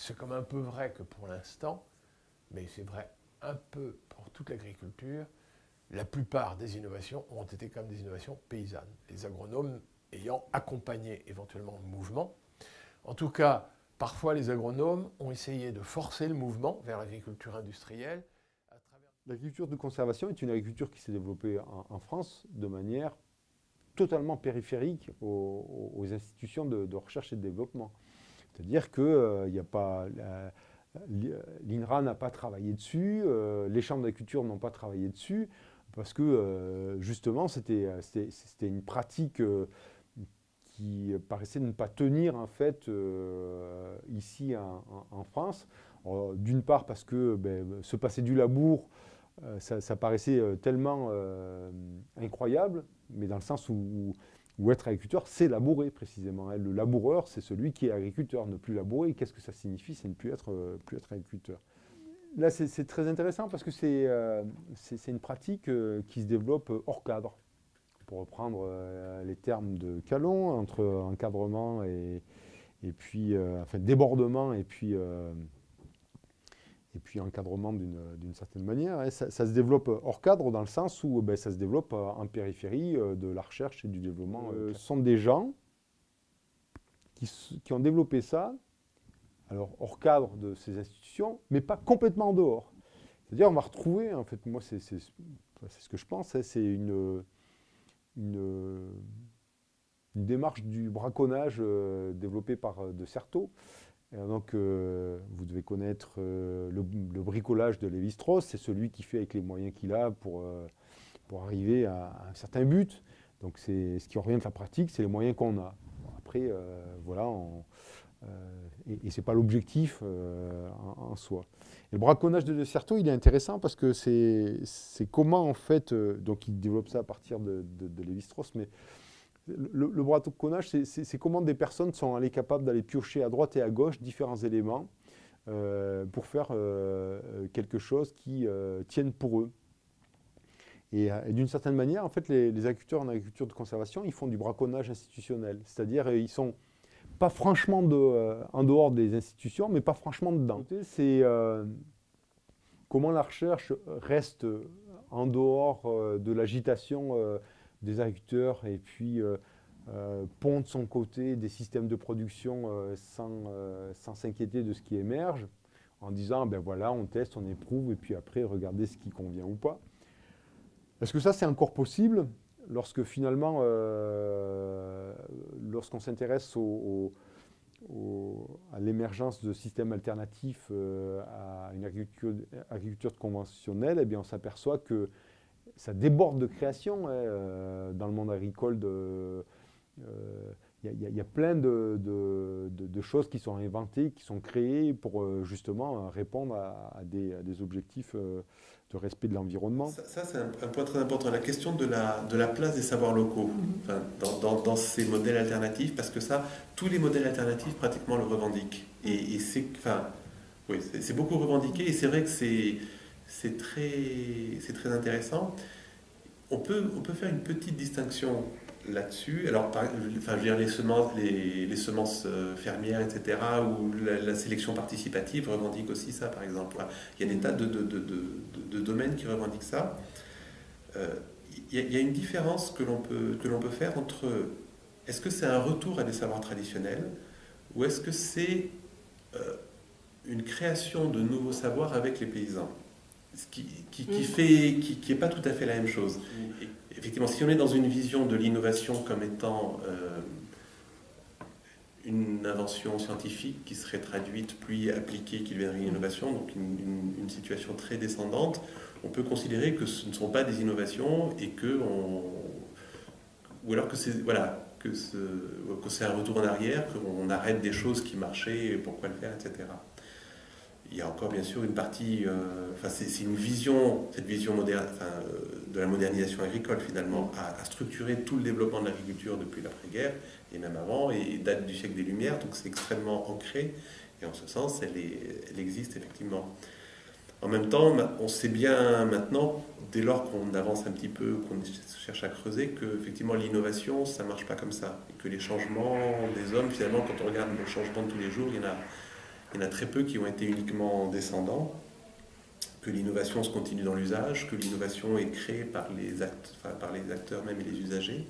C'est comme un peu vrai que pour l'instant, mais c'est vrai un peu pour toute l'agriculture, la plupart des innovations ont été comme des innovations paysannes, les agronomes ayant accompagné éventuellement le mouvement. En tout cas, parfois les agronomes ont essayé de forcer le mouvement vers l'agriculture industrielle. L'agriculture de conservation est une agriculture qui s'est développée en France de manière totalement périphérique aux institutions de recherche et de développement. C'est-à-dire que y a pas, l'INRA n'a pas travaillé dessus, les chambres d'agriculture n'ont pas travaillé dessus, parce que justement c'était une pratique qui paraissait ne pas tenir en fait ici en France. D'une part parce que se passer du labour, ça paraissait tellement incroyable, mais dans le sens où être agriculteur, c'est labourer précisément. Hein. Le laboureur, c'est celui qui est agriculteur. Ne plus labourer, qu'est-ce que ça signifie? C'est ne plus être agriculteur. Là, c'est très intéressant parce que c'est une pratique qui se développe hors cadre. Pour reprendre les termes de Calon, entre encadrement et puis, enfin, débordement et puis encadrement d'une certaine manière. Hein. Ça se développe hors cadre dans le sens où ça se développe en périphérie de la recherche et du développement. Ce sont des gens qui ont développé ça, alors hors cadre de ces institutions, mais pas complètement en dehors. C'est-à-dire on va retrouver, en fait, moi c'est ce que je pense, hein, c'est une démarche du braconnage développée par de Certeau. Donc, vous devez connaître le bricolage de Lévi-Strauss, c'est celui qui fait avec les moyens qu'il a pour arriver à un certain but. Donc, c'est ce qui oriente la pratique, c'est les moyens qu'on a. Après, voilà, et ce n'est pas l'objectif en soi. Et le braconnage de Certeau, il est intéressant parce que c'est comment, en fait, donc il développe ça à partir de Lévi-Strauss, mais le braconnage, c'est comment des personnes sont allées capables d'aller piocher à droite et à gauche différents éléments pour faire quelque chose qui tienne pour eux. Et d'une certaine manière, en fait, les agriculteurs en agriculture de conservation, ils font du braconnage institutionnel. C'est-à-dire, ils sont pas franchement en dehors des institutions, mais pas franchement dedans. C'est comment la recherche reste en dehors de l'agitation des agriculteurs et puis pond de son côté des systèmes de production sans s'inquiéter de ce qui émerge, en disant ben voilà, on teste, on éprouve, et puis après, regardez ce qui convient ou pas. Est-ce que ça, c'est encore possible lorsque finalement, lorsqu'on s'intéresse à l'émergence de systèmes alternatifs à une agriculture conventionnelle, eh bien, on s'aperçoit que ça déborde de création hein, dans le monde agricole. Il y a plein de choses qui sont inventées, qui sont créées pour justement répondre à des objectifs de respect de l'environnement. Ça c'est un point très important, la question de la place des savoirs locaux enfin, dans ces modèles alternatifs, parce que ça, tous les modèles alternatifs pratiquement le revendiquent. Et c'est enfin, oui, beaucoup revendiqué, et c'est vrai que c'est très intéressant. On peut faire une petite distinction là-dessus. Alors, enfin, je veux dire, les semences fermières, etc., ou la sélection participative revendique aussi ça, par exemple. Il y a des tas de domaines qui revendiquent ça. Il y a une différence que l'on peut faire entre est-ce que c'est un retour à des savoirs traditionnels ou est-ce que c'est une création de nouveaux savoirs avec les paysans, ce qui est pas tout à fait la même chose. Et effectivement, si on est dans une vision de l'innovation comme étant une invention scientifique qui serait traduite puis appliquée, qui deviendrait une innovation, donc une situation très descendante, on peut considérer que ce ne sont pas des innovations et ou alors que c'est voilà, que c'est un retour en arrière, qu'on arrête des choses qui marchaient, pourquoi le faire, etc. Il y a encore bien sûr une partie, enfin c'est une vision, cette vision moderne, de la modernisation agricole finalement, à structurer tout le développement de l'agriculture depuis l'après-guerre et même avant, et date du siècle des Lumières, donc c'est extrêmement ancré, et en ce sens elle existe effectivement. En même temps, on sait bien maintenant, dès lors qu'on avance un petit peu, qu'on cherche à creuser, que effectivement l'innovation, ça ne marche pas comme ça, et que les changements des hommes, finalement, quand on regarde les changements de tous les jours, Il y en a très peu qui ont été uniquement descendants, que l'innovation se continue dans l'usage, que l'innovation est créée par les acteurs même et les usagers.